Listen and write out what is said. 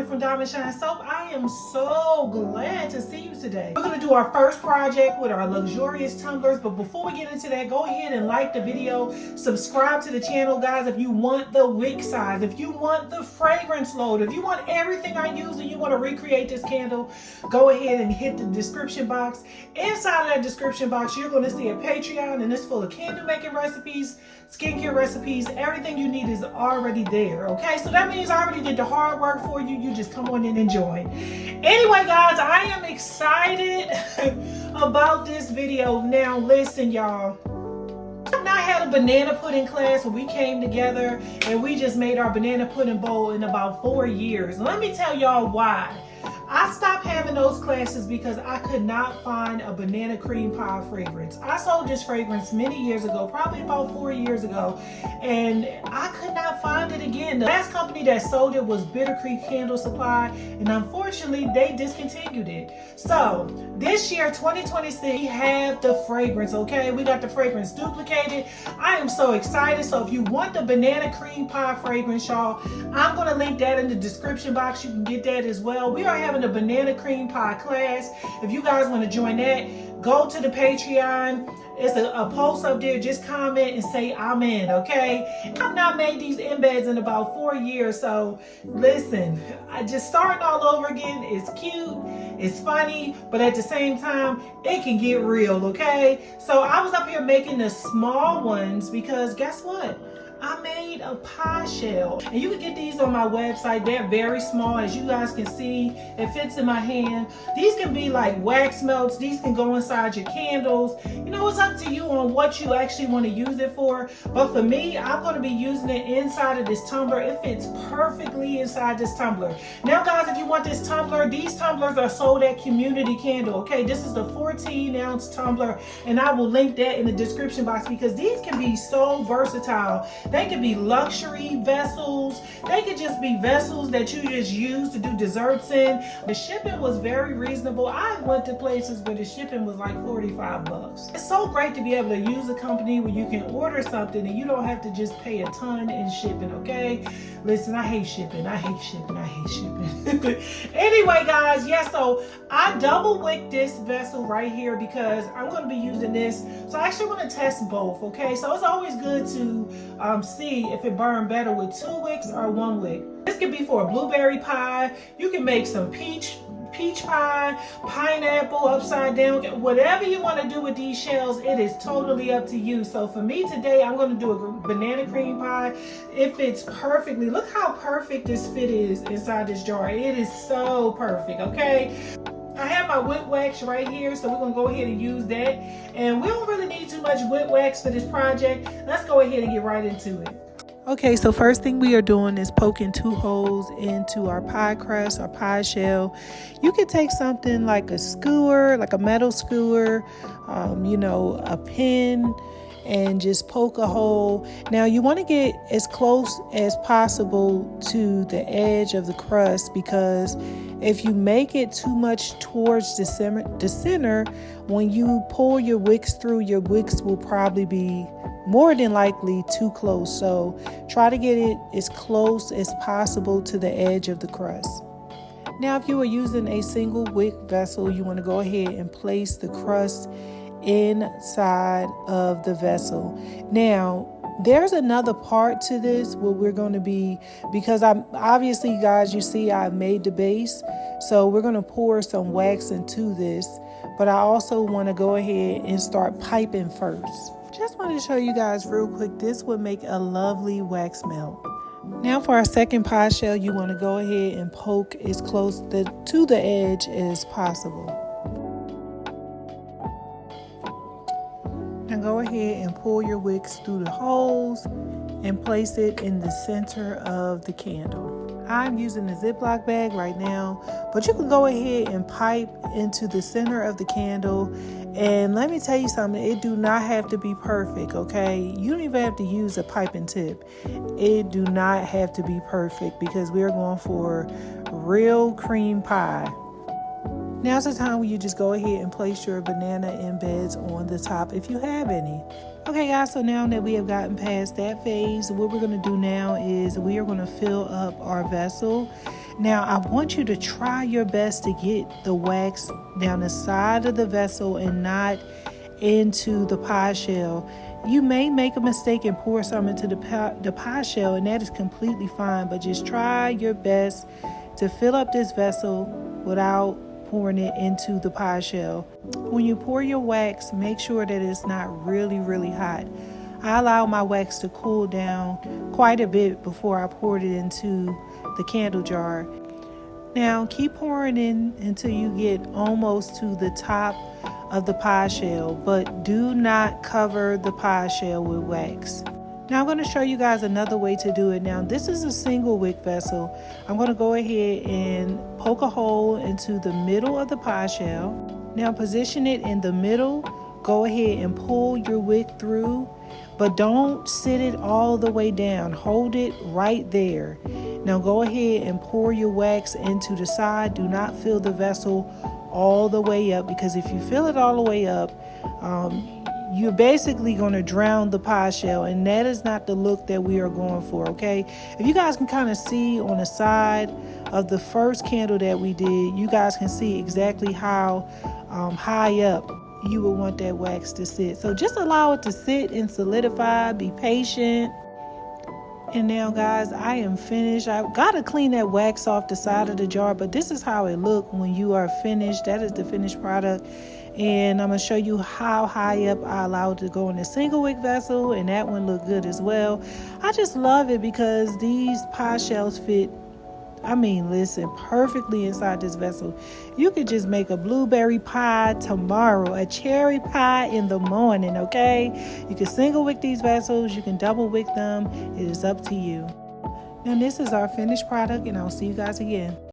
Diamond from Diamond Shine Soap. I am so glad to see you today. We're going to do our first project with our luxurious tumblers, but before we get into that, go ahead and like the video, subscribe to the channel, guys. If you want the wick size, if you want the fragrance load, if you want everything I use and you want to recreate this candle, go ahead and hit the description box. Inside of that description box, you're going to see a Patreon, and it's full of candle making recipes, skincare recipes. Everything you need is already there, okay? So that means I already did the hard work for you. You just come on in and join. Anyway, guys, I am excited about this video. Now, listen, y'all. I've not had a banana pudding class where we came together and we just made our banana pudding bowl in about 4 years. Let me tell y'all why. I stopped having those classes because I could not find a banana cream pie fragrance. I sold this fragrance many years ago, probably about 4 years ago, and I could not find it again. The last company that sold it was Bitter Creek Candle Supply, and unfortunately they discontinued it. So this year, 2026, we have the fragrance, okay? We got the fragrance duplicated. I am so excited. So if you want the banana cream pie fragrance, y'all, I'm gonna link that in the description box. You can get that as well. We are having a banana cream pie class. If you guys want to join that, go to the Patreon. It's a post up there. Just comment and say I'm in, okay? I've not made these embeds in about 4 years, so listen, I just starting all over again. It's cute, it's funny, but at the same time, it can get real, okay? So I was up here making the small ones because guess what? I made a pie shell, and you can get these on my website. They're very small, as you guys can see. It fits in my hand. These can be like wax melts. These can go inside your candles. You know, it's up to you on what you actually want to use it for. But for me, I'm going to be using it inside of this tumbler. It fits perfectly inside this tumbler. Now, guys, if you want this tumbler, these tumblers are sold at Community Candle. Okay, this is the 14-ounce tumbler, and I will link that in the description box because these can be so versatile. They could be luxury vessels. They could just be vessels that you just use to do desserts in. The shipping was very reasonable. I went to places where the shipping was like 45 bucks. It's so great to be able to use a company where you can order something and you don't have to just pay a ton in shipping, okay? Listen, I hate shipping. I hate shipping. I hate shipping. Anyway, guys, yeah, so I double wick this vessel right here because I'm going to be using this. So I actually want to test both, okay? So it's always good to see if it burned better with 2 wicks or 1 wick. This could be for a blueberry pie. You can make some peach pie, pineapple, upside down, whatever you want to do with these shells. It is totally up to you. So for me today, I'm going to do a banana cream pie. It fits perfectly. Look how perfect this fit is inside this jar. It is so perfect, okay? I have my whip wax right here, so we're going to go ahead and use that. And we don't really need too much whip wax for this project. Let's go ahead and get right into it. Okay, so first thing we are doing is poking 2 holes into our pie crust, our pie shell. You could take something like a skewer, like a metal skewer, you know, a pin, and just poke a hole. Now you want to get as close as possible to the edge of the crust because if you make it too much towards the center, when you pull your wicks through, your wicks will probably be more than likely too close. So try to get it as close as possible to the edge of the crust. Now, if you are using a single wick vessel, you want to go ahead and place the crust inside of the vessel. Now, there's another part to this where we're going to be, because I'm obviously, guys, you see I made the base, so we're going to pour some wax into this, but I also want to go ahead and start piping first. Just wanted to show you guys real quick, this would make a lovely wax melt. Now for our second pie shell, you want to go ahead and poke as close to the edge as possible. Now go ahead and pull your wicks through the holes and place it in the center of the candle. I'm using a Ziploc bag right now, but you can go ahead and pipe into the center of the candle. And let me tell you something, it do not have to be perfect, okay? You don't even have to use a piping tip. It do not have to be perfect because we're going for real cream pie. Now's the time when you just go ahead and place your banana embeds on the top if you have any. Okay guys, so now that we have gotten past that phase, what we're going to do now is we are going to fill up our vessel. Now, I want you to try your best to get the wax down the side of the vessel and not into the pie shell. You may make a mistake and pour some into the pie shell, and that is completely fine, but just try your best to fill up this vessel without pouring it into the pie shell. When you pour your wax, make sure that it's not really, really hot. I allow my wax to cool down quite a bit before I poured it into the candle jar. Now keep pouring in until you get almost to the top of the pie shell, but do not cover the pie shell with wax. Now I'm going to show you guys another way to do it. Now this is a single wick vessel. I'm going to go ahead and poke a hole into the middle of the pie shell. Now position it in the middle. Go ahead and pull your wick through, but don't sit it all the way down. Hold it right there. Now go ahead and pour your wax into the side. Do not fill the vessel all the way up, because if you fill it all the way up, you're basically going to drown the pie shell, and that is not the look that we are going for, okay? If you guys can kind of see on the side of the first candle that we did, you guys can see exactly how high up you would want that wax to sit. So just allow it to sit and solidify. Be patient. And now guys, I am finished. I've got to clean that wax off the side of the jar, but this is how it looked when you are finished. That is the finished product. And I'm going to show you how high up I allowed it to go in a single wick vessel, and that one looked good as well. I just love it because these pie shells fit, listen, perfectly inside this vessel. You could just make a blueberry pie tomorrow, a cherry pie in the morning, okay? You can single wick these vessels, you can double wick them. It is up to you. Now this is our finished product, and I'll see you guys again.